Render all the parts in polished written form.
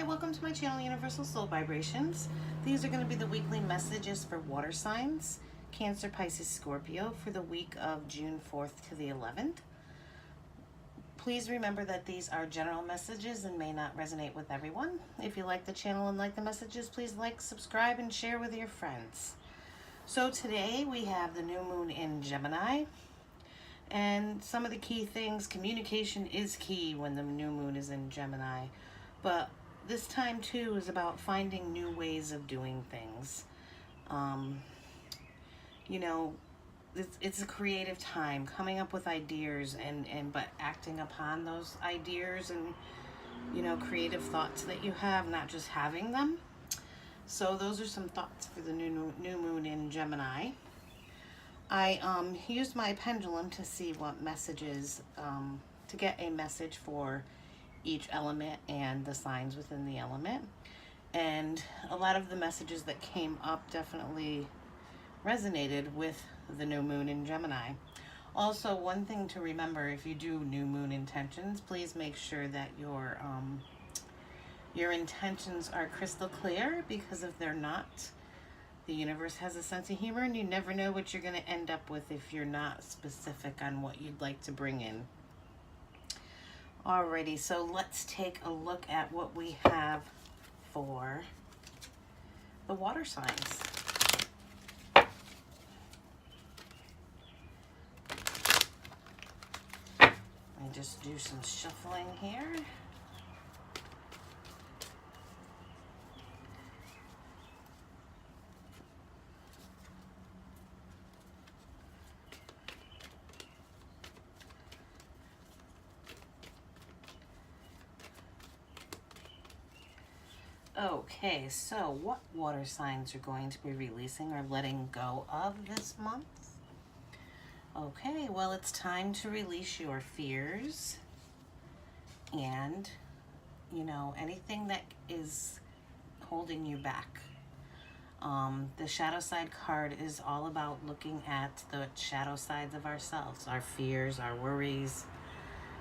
Hi, welcome to my channel, Universal Soul Vibrations. These are going to be the weekly messages for water signs, Cancer, Pisces, Scorpio, for the week of June 4th to the 11th. Please remember that these are general messages and may not resonate with everyone. If you like the channel and like the messages, please like, subscribe, and share with your friends. So today we have the new moon in Gemini. And some of the key things, communication is key when the new moon is in Gemini. But this time too is about finding new ways of doing things. You know, it's a creative time, coming up with ideas but acting upon those ideas and, you know, creative thoughts that you have, not just having them. So those are some thoughts for the new moon in Gemini. I used my pendulum to see what messages, to get a message for each element and the signs within the element. And a lot of the messages that came up definitely resonated with the new moon in Gemini. Also, one thing to remember, if you do new moon intentions, please make sure that your intentions are crystal clear, because if they're not, the universe has a sense of humor and you never know what you're going to end up with if you're not specific on what you'd like to bring in. Alrighty, so let's take a look at what we have for the water signs. Let me just do some shuffling here. Okay, so what water signs are going to be releasing or letting go of this month? Okay, well, it's time to release your fears and, you know, anything that is holding you back. The shadow side card is all about looking at the shadow sides of ourselves, our fears, our worries,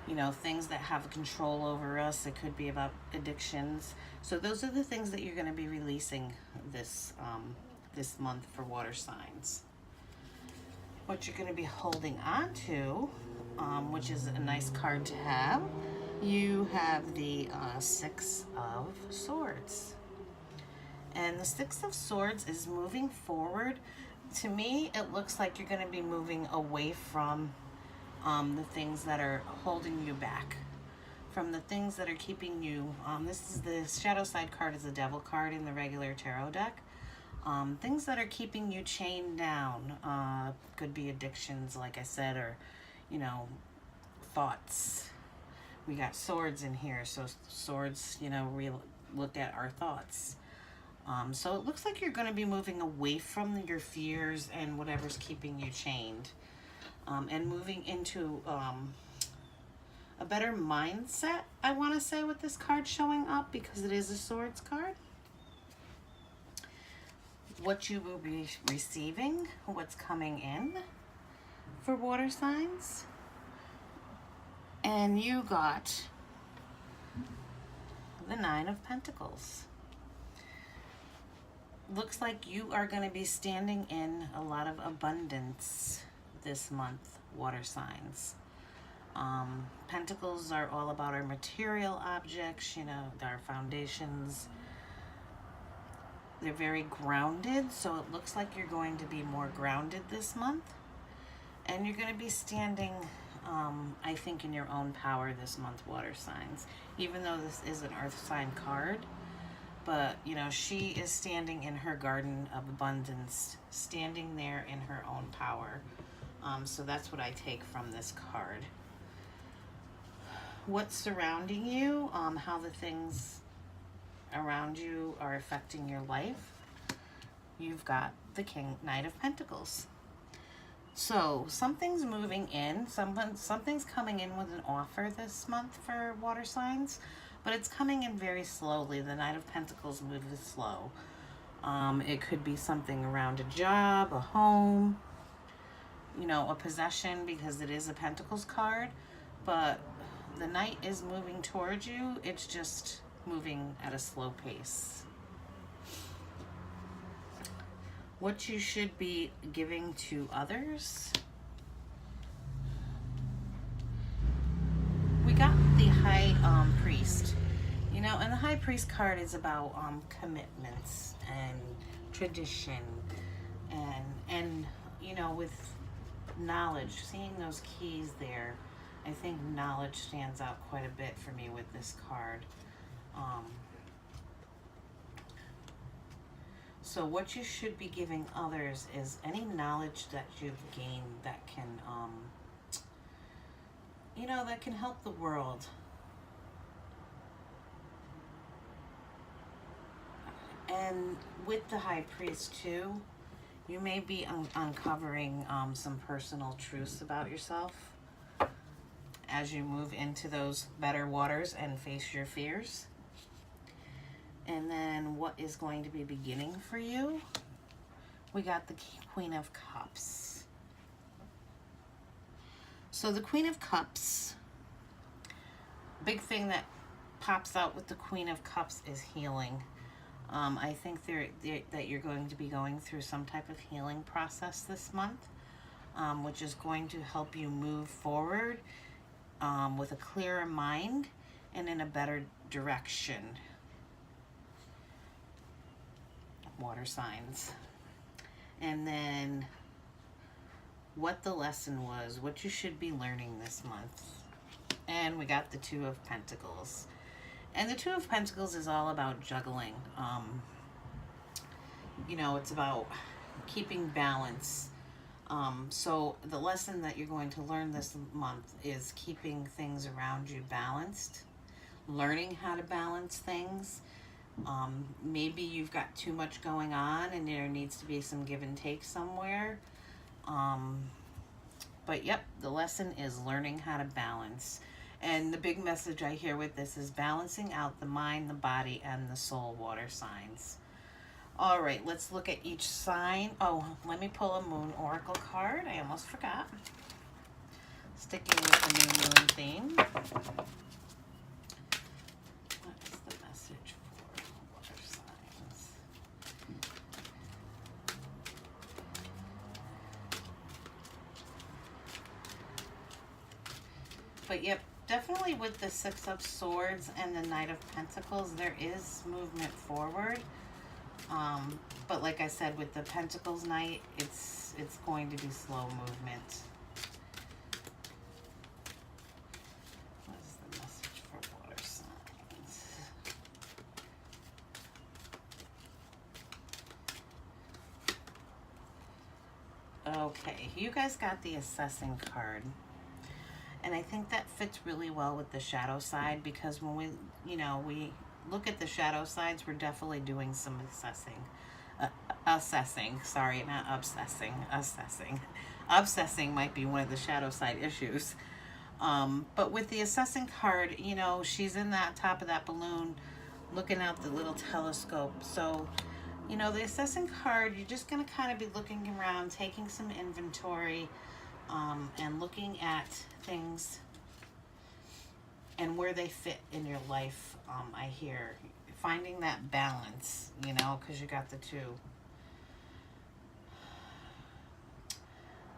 you know, things that have control over us. It could be about addictions. So those are the things that you're going to be releasing this this month for water signs. What you're going to be holding on to, which is a nice card to have, you have the Six of Swords. And the Six of Swords is moving forward. To me, it looks like you're going to be moving away from the things that are holding you back, from the things that are keeping you, this is the shadow side card, is a devil card in the regular tarot deck. Things that are keeping you chained down, could be addictions, like I said, or, you know, thoughts. We got swords in here, so swords, you know, look at our thoughts. So it looks like you're going to be moving away from your fears and whatever's keeping you chained. And moving into a better mindset, I want to say, with this card showing up, because it is a swords card. What you will be receiving, what's coming in for water signs. And you got the Nine of Pentacles. Looks like you are going to be standing in a lot of abundance this month, water signs. Pentacles are all about our material objects, you know, our foundations. They're very grounded, so it looks like you're going to be more grounded this month. And you're going to be standing, I think, in your own power this month, water signs. Even though this is an earth sign card, but, you know, she is standing in her garden of abundance, standing there in her own power. So that's what I take from this card. What's surrounding you, how the things around you are affecting your life. You've got the Knight of Pentacles. So something's moving in, something's coming in with an offer this month for water signs, but it's coming in very slowly. The Knight of Pentacles moves slow. It could be something around a job, a home, you know, a possession, because it is a Pentacles card, but the Knight is moving towards you. It's just moving at a slow pace. What you should be giving to others. We got the High Priest. You know, and the High Priest card is about commitments and tradition and you know, with knowledge, seeing those keys there, I think knowledge stands out quite a bit for me with this card. So what you should be giving others is any knowledge that you've gained that can, you know, that can help the world. And with the High Priest too, you may be uncovering some personal truths about yourself as you move into those better waters and face your fears. And then what is going to be beginning for you? We got the Queen of Cups. So the Queen of Cups, big thing that pops out with the Queen of Cups is healing. I think that you're going to be going through some type of healing process this month, which is going to help you move forward with a clearer mind and in a better direction. Water signs. And then what the lesson was, what you should be learning this month. And we got the Two of Pentacles. And the Two of Pentacles is all about juggling. You know, it's about keeping balance. So the lesson that you're going to learn this month is keeping things around you balanced, learning how to balance things. Maybe you've got too much going on and there needs to be some give and take somewhere. But yep, the lesson is learning how to balance. And the big message I hear with this is balancing out the mind, the body, and the soul water signs. All right, let's look at each sign. Oh, let me pull a Moon Oracle card. I almost forgot. Sticking with the new moon theme. What is the message for water signs? But yep, definitely with the Six of Swords and the Knight of Pentacles, there is movement forward. But like I said, with the Pentacles Knight, it's going to be slow movement. What is the message for water signs? Okay, you guys got the Assessing card. And I think that fits really well with the shadow side, because when we look at the shadow sides, we're definitely doing some assessing. Sorry, not obsessing. Assessing. Obsessing might be one of the shadow side issues. But with the Assessing card, you know, she's in that top of that balloon looking out the little telescope. So, you know, the Assessing card, you're just going to kind of be looking around, taking some inventory, and looking at things and where they fit in your life. I hear finding that balance, you know, because you got the two.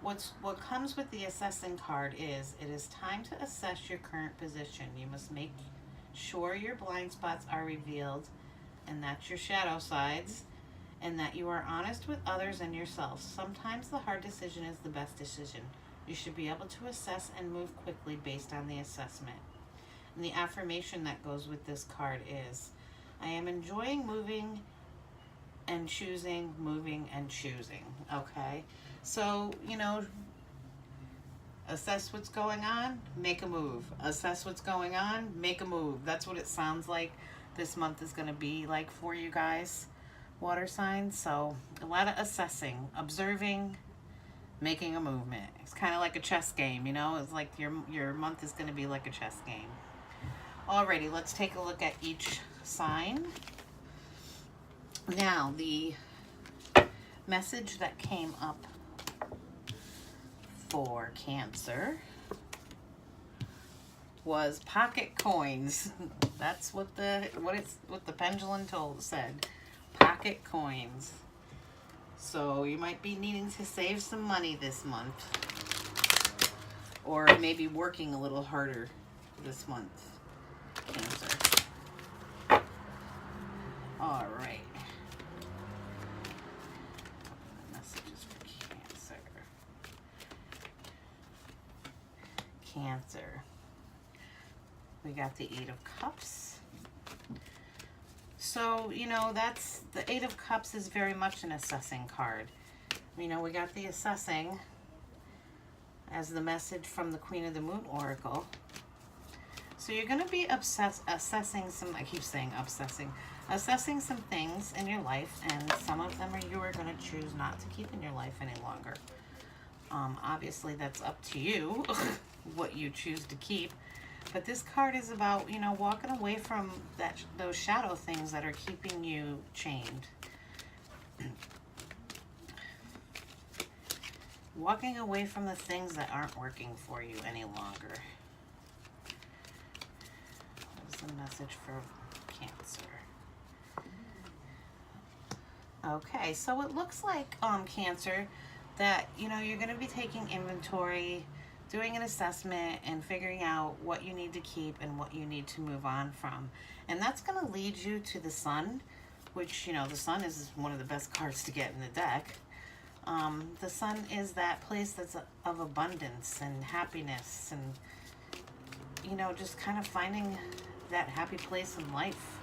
What comes with the Assessing card is it is time to assess your current position. You must make sure your blind spots are revealed, and that's your shadow sides, and that you are honest with others and yourself. Sometimes the hard decision is the best decision. You should be able to assess and move quickly based on the assessment. And the affirmation that goes with this card is, I am enjoying moving and choosing, moving and choosing. Okay? So, you know, assess what's going on, make a move. Assess what's going on, make a move. That's what it sounds like this month is going to be like for you guys, water signs. So, a lot of assessing, observing, making a movement. It's kind of like a chess game, you know? It's like your month is going to be like a chess game. Alrighty, let's take a look at each sign. Now, the message that came up for Cancer was pocket coins. That's what the pendulum said. Pocket coins. So you might be needing to save some money this month, or maybe working a little harder this month, Cancer. All right. Messages for Cancer. Cancer. We got the Eight of Cups. So, you know, that's the Eight of Cups is very much an assessing card. You know, we got the assessing as the message from the Queen of the Moon Oracle. So you're going to be assessing some, I keep saying assessing some things in your life, and some of them you are going to choose not to keep in your life any longer. Obviously, that's up to you, what you choose to keep. But this card is about, you know, walking away from those shadow things that are keeping you chained. Walking away from the things that aren't working for you any longer. What is the message for Cancer? Okay, so it looks like, Cancer, that, you know, you're going to be taking inventory, doing an assessment, and figuring out what you need to keep and what you need to move on from. And that's going to lead you to the Sun, which, you know, the Sun is one of the best cards to get in the deck. The Sun is that place that's of abundance and happiness and, you know, just kind of finding that happy place in life.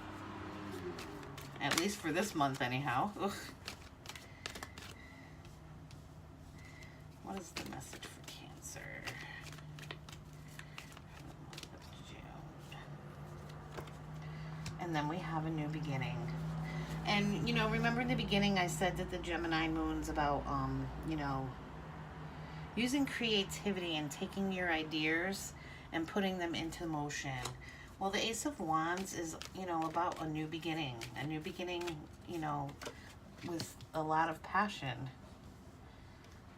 At least for this month, anyhow. Ugh. What is the message for Cancer? June. And then we have a new beginning. And, you know, remember in the beginning I said that the Gemini moon's about, you know, using creativity and taking your ideas and putting them into motion. Well, the Ace of Wands is, you know, about a new beginning, you know, with a lot of passion.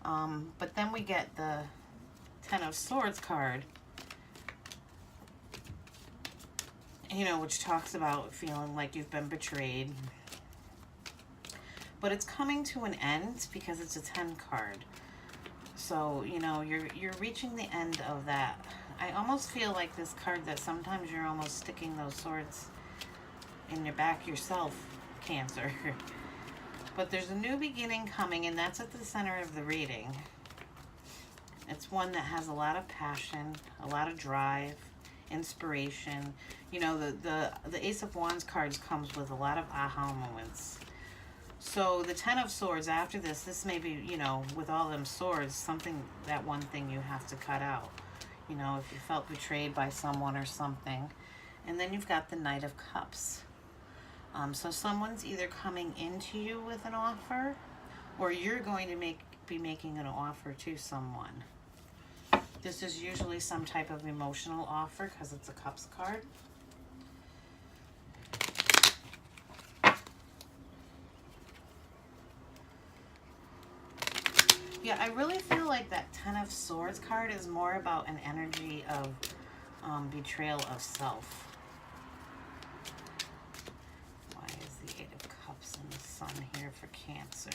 But then we get the Ten of Swords card, you know, which talks about feeling like you've been betrayed. But it's coming to an end because it's a 10 card. So, you know, you're reaching the end of that. I almost feel like this card that sometimes you're almost sticking those swords in your back yourself, Cancer. But there's a new beginning coming, and that's at the center of the reading. It's one that has a lot of passion, a lot of drive, inspiration. You know, the Ace of Wands cards comes with a lot of aha moments. So the Ten of Swords, after this may be, you know, with all them swords, that one thing you have to cut out. You know, if you felt betrayed by someone or something. And then you've got the Knight of Cups. So someone's either coming into you with an offer, or you're going to be making an offer to someone. This is usually some type of emotional offer because it's a Cups card. Yeah, I really feel like that Ten of Swords card is more about an energy of betrayal of self. Why is the Eight of Cups and the Sun here for Cancer?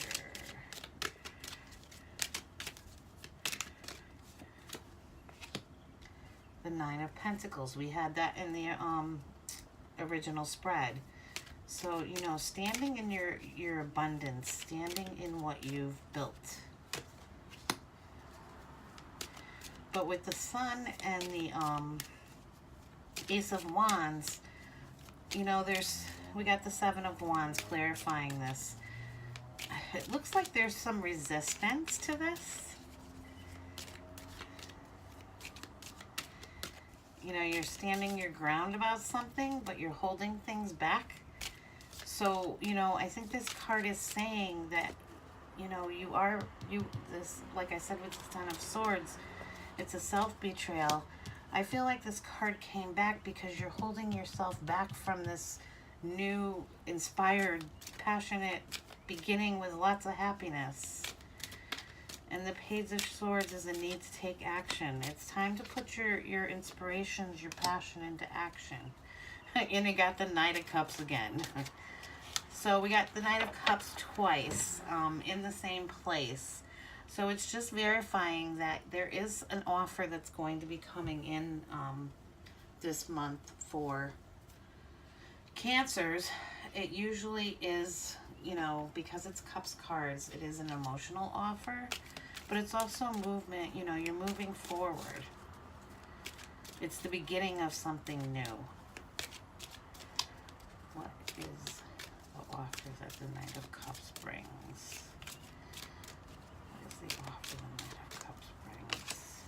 The Nine of Pentacles. We had that in the original spread. So, you know, standing in your abundance, standing in what you've built. But with the Sun and the Ace of Wands, you know, we got the Seven of Wands clarifying this. It looks like there's some resistance to this. You know, you're standing your ground about something, but you're holding things back. So, you know, I think this card is saying that, you know, this, like I said with the Ten of Swords, it's a self-betrayal. I feel like this card came back because you're holding yourself back from this new, inspired, passionate beginning with lots of happiness. And the Page of Swords is a need to take action. It's time to put your inspirations, your passion into action. And you got the Knight of Cups again. So we got the Knight of Cups twice in the same place. So it's just verifying that there is an offer that's going to be coming in this month for Cancers. It usually is, you know, because it's Cups cards, it is an emotional offer, but it's also movement. You know, you're moving forward. It's the beginning of something new. What is the offer that the Knight of Cups brings? What is the offer the Knight of Cups brings?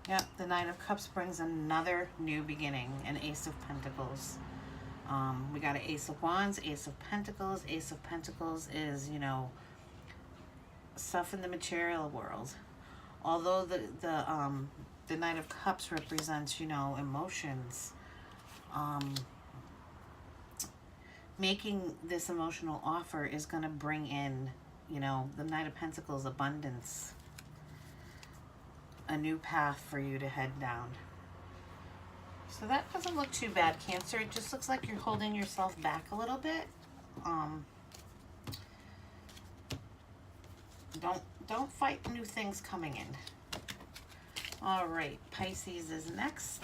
Yep, the Knight of Cups brings another new beginning, an Ace of Pentacles. We got an Ace of Wands, Ace of Pentacles. Ace of Pentacles is, you know, stuff in the material world. Although the Knight of Cups represents, you know, emotions. Making this emotional offer is going to bring in, you know, the Knight of Pentacles, abundance. A new path for you to head down. So that doesn't look too bad, Cancer. It just looks like you're holding yourself back a little bit. Don't fight new things coming in. All right, Pisces is next.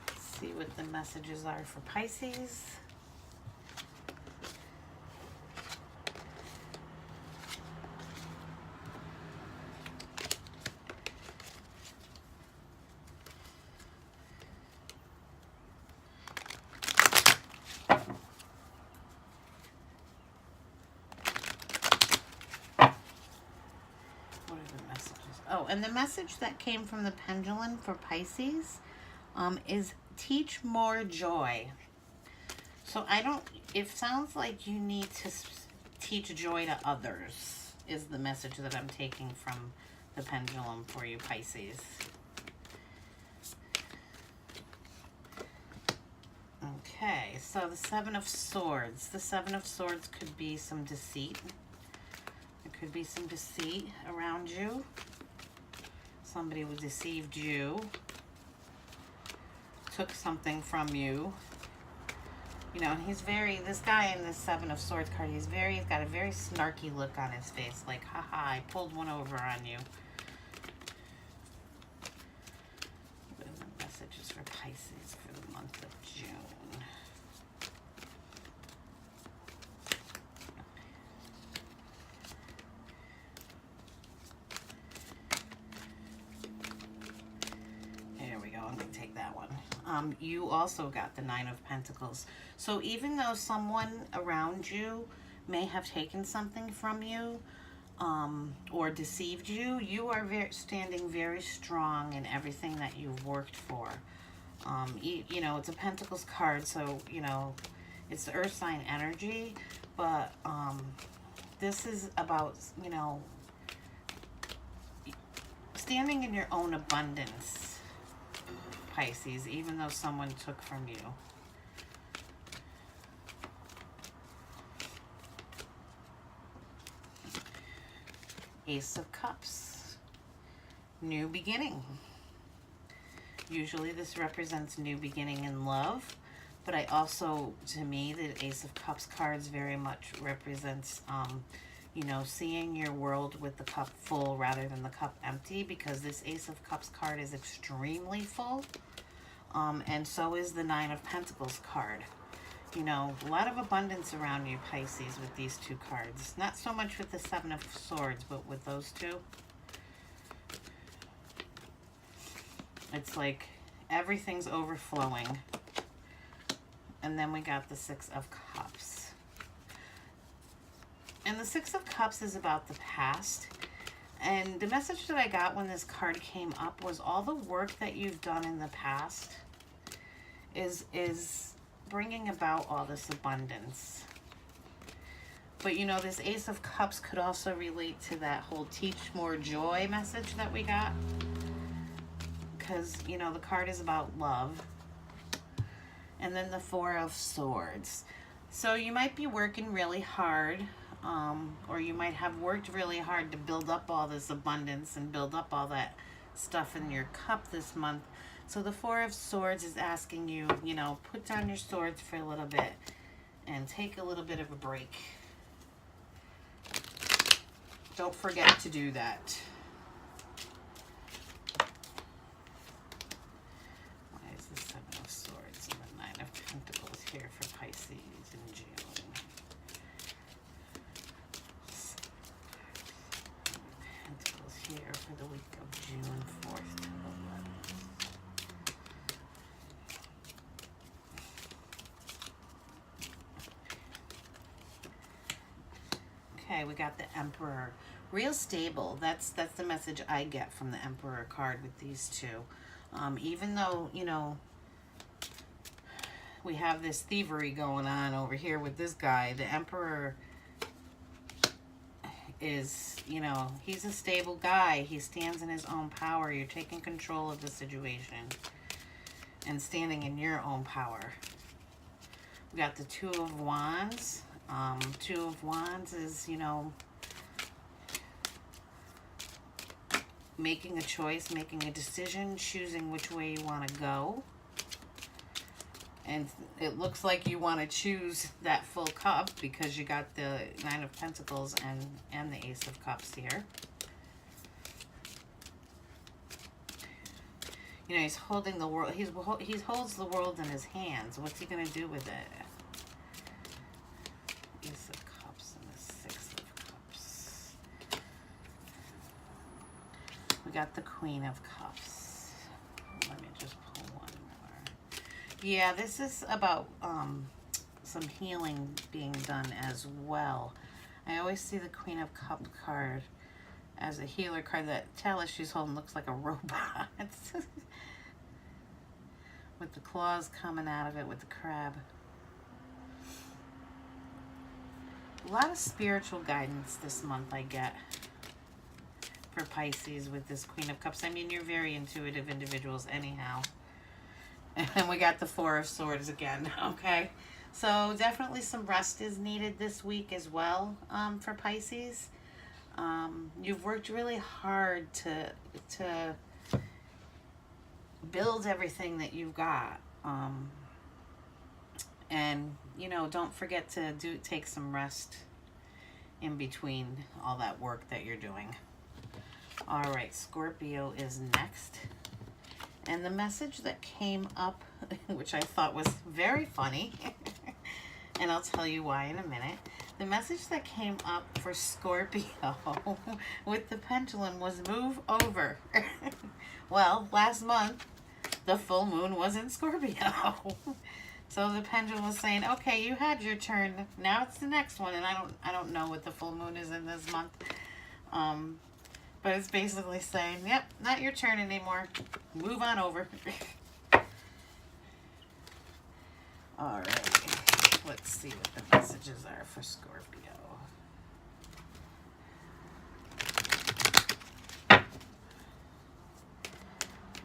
Let's see what the messages are for Pisces. Oh, and the message that came from the pendulum for Pisces is teach more joy. So it sounds like you need to teach joy to others is the message that I'm taking from the pendulum for you, Pisces. Okay, so the Seven of Swords. The Seven of Swords could be some deceit. There could be some deceit around you. Somebody who deceived you, took something from you. You know, this guy in this Seven of Swords card, he's got a very snarky look on his face, like, haha, I pulled one over on you. What are the messages for Pisces for the month of June? You also got the Nine of Pentacles. So even though someone around you may have taken something from you or deceived you, you are standing very strong in everything that you've worked for. You know, it's a Pentacles card, so, you know, it's the Earth sign energy, but this is about, you know, standing in your own abundance, Pisces, even though someone took from you. Ace of Cups. New beginning. Usually this represents new beginning in love, but to me, the Ace of Cups cards very much represents, you know, seeing your world with the cup full rather than the cup empty, because this Ace of Cups card is extremely full. And so is the Nine of Pentacles card. You know, a lot of abundance around you, Pisces, with these two cards. Not so much with the Seven of Swords, but with those two. It's like everything's overflowing. And then we got the Six of Cups. And the Six of Cups is about the past. And the message that I got when this card came up was all the work that you've done in the past is bringing about all this abundance. But, you know, this Ace of Cups could also relate to that whole teach more joy message that we got. Because, you know, the card is about love. And then the Four of Swords. So you might be working really hard. Or you might have worked really hard to build up all this abundance and build up all that stuff in your cup this month. So the Four of Swords is asking you, you know, put down your swords for a little bit and take a little bit of a break. Don't forget to do that. Why is the Seven of Swords and the Nine of Pentacles here for Pisces in June? Pentacles here for the week of June 4th to the 11th. Okay, we got the Emperor. Real stable. That's the message I get from the Emperor card with these two. Even though, you know, we have this thievery going on over here with this guy, the Emperor is, you know, he's a stable guy. He stands in his own power. You're taking control of the situation and standing in your own power. We got the Two of Wands. Two of Wands is, you know, making a choice, making a decision, choosing which way you want to go. And it looks like you want to choose that full cup because you got the Nine of Pentacles and the Ace of Cups here. You know, he's holding the world. He holds the world in his hands. What's he going to do with it? Ace of Cups and the Six of Cups. We got the Queen of Cups. Let me just pull one more. Yeah, this is about some healing being done as well. I always see the Queen of Cups card as a healer card. That chalice she's holding looks like a robot. With the claws coming out of it with the crab. A lot of spiritual guidance this month I get for Pisces with this Queen of Cups. I mean, you're very intuitive individuals anyhow. And we got the Four of Swords again, okay? So definitely some rest is needed this week as well for Pisces. You've worked really hard to build everything that you've got. And, you know, don't forget to take some rest in between all that work that you're doing. All right, Scorpio is next. And the message that came up, which I thought was very funny, and I'll tell you why in a minute. The message that came up for Scorpio with the pendulum was move over. Well, last month, the full moon was in Scorpio. So the pendulum was saying, okay, you had your turn. Now it's the next one. And I don't know what the full moon is in this month. But it's basically saying, yep, not your turn anymore. Move on over. All right. Let's see what the messages are for Scorpio.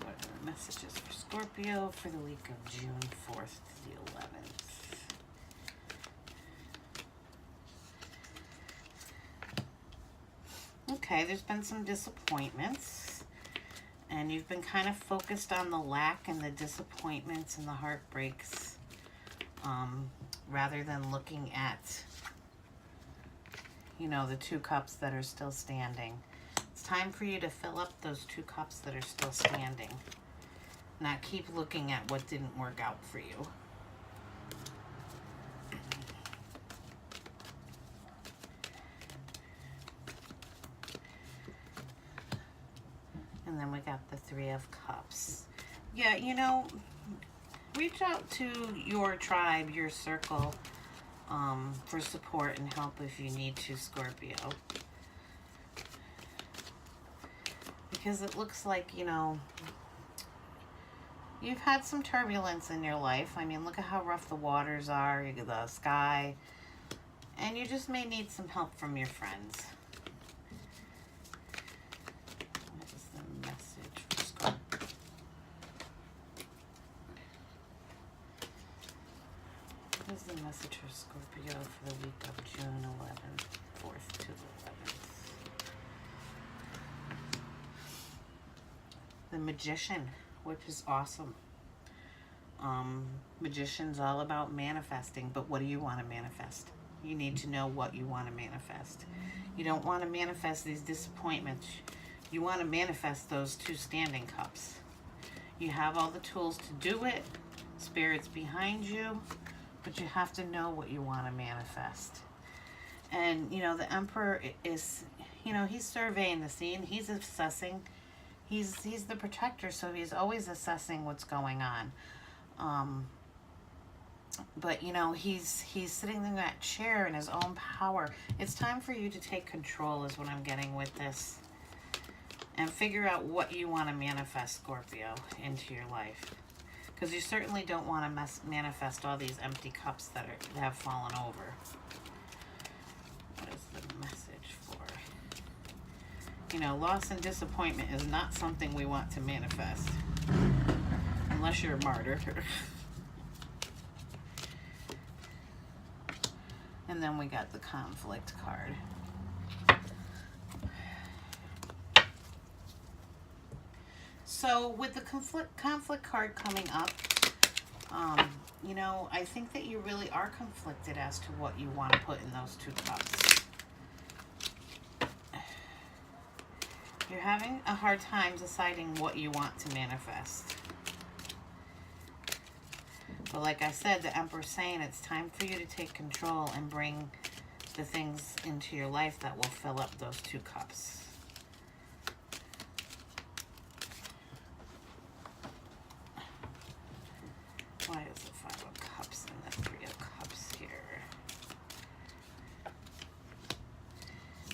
What are the messages for Scorpio for the week of June 4th to the 11th? Okay, there's been some disappointments, and you've been kind of focused on the lack and the disappointments and the heartbreaks, rather than looking at, you know, the two cups that are still standing. It's time for you to fill up those two cups that are still standing, not keep looking at what didn't work out for you. And then we got the Three of Cups. Yeah, you know, reach out to your tribe, your circle, for support and help if you need to, Scorpio. Because it looks like, you know, you've had some turbulence in your life. I mean, look at how rough the waters are, the sky. And you just may need some help from your friends. What is the message for Scorpio for the week of June 11th, 4th to the 11th? The Magician. which is awesome. Magician's all about manifesting, but what do you want to manifest? You need to know what you want to manifest. You don't want to manifest these disappointments. You want to manifest those 2 standing cups. You have all the tools to do it. Spirit's behind you, but you have to know what you want to manifest. And, you know, the Emperor is, you know, he's surveying the scene. He's assessing. He's the protector, so he's always assessing what's going on. But, you know, he's sitting in that chair in his own power. It's time for you to take control is what I'm getting with this. And figure out what you want to manifest, Scorpio, into your life. Because you certainly don't want to manifest all these empty cups that have fallen over. What is the message for? You know, loss and disappointment is not something we want to manifest. Unless you're a martyr. And then we got the conflict card. So with the conflict card coming up, you know, I think that you really are conflicted as to what you want to put in those 2 cups. You're having a hard time deciding what you want to manifest. But like I said, the Emperor's saying it's time for you to take control and bring the things into your life that will fill up those 2 cups. Why is the 5 of Cups and the 3 of Cups here?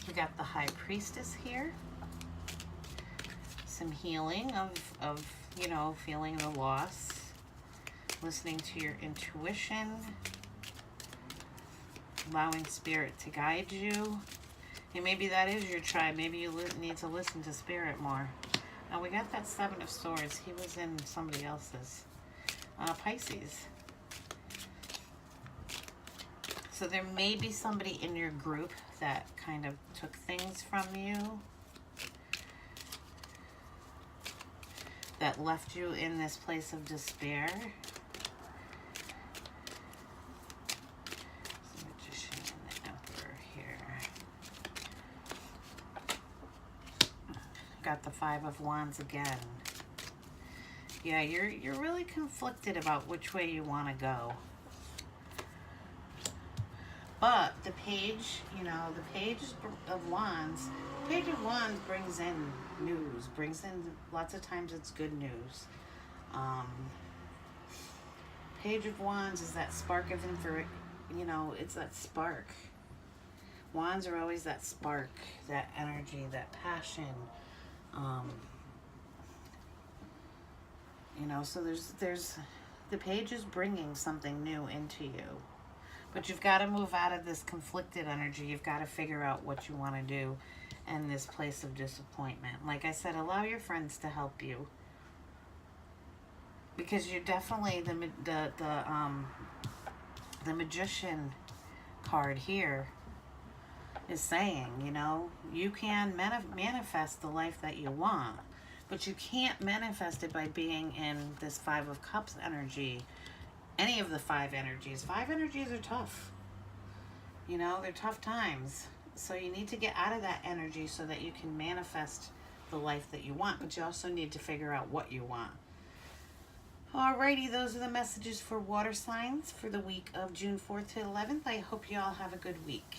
We got the High Priestess here. Some healing of you know, feeling the loss. Listening to your intuition. Allowing Spirit to guide you. And maybe that is your tribe. Maybe you need to listen to Spirit more. Now we got that 7 of Swords. He was in somebody else's. Pisces. So there may be somebody in your group that kind of took things from you. That left you in this place of despair. The Magician and the Emperor here. Got the 5 of Wands again. Yeah, you're really conflicted about which way you want to go. But the Page, you know, the Page of Wands brings in news, brings in, lots of times it's good news. Page of Wands is that spark of you know, it's that spark. Wands are always that spark, that energy, that passion. You know, so there's the Page is bringing something new into you. But you've got to move out of this conflicted energy. You've got to figure out what you want to do in this place of disappointment. Like I said, allow your friends to help you. Because you're definitely the Magician card here is saying, you know, you can manifest the life that you want. But you can't manifest it by being in this 5 of Cups energy. Any of the 5 energies. 5 energies are tough. You know, they're tough times. So you need to get out of that energy so that you can manifest the life that you want. But you also need to figure out what you want. Alrighty, those are the messages for water signs for the week of June 4th to 11th. I hope you all have a good week.